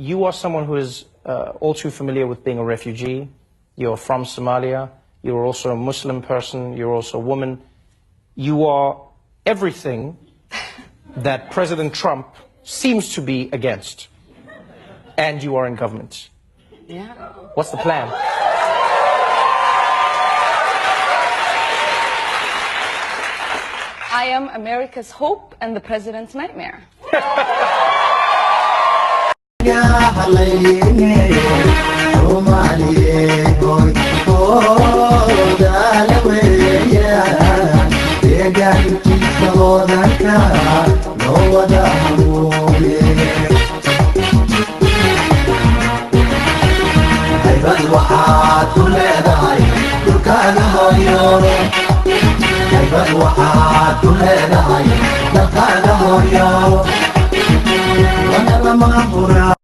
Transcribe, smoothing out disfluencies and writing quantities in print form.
You are someone who is all too familiar with being a refugee. You're from Somalia. You're also a Muslim person. You're also a woman. You are everything that President Trump seems to be against. And you are in government. Yeah. What's the plan? I am America's hope and the president's nightmare. waxaad ku leedahay dalkaaga hooyo wana lama qura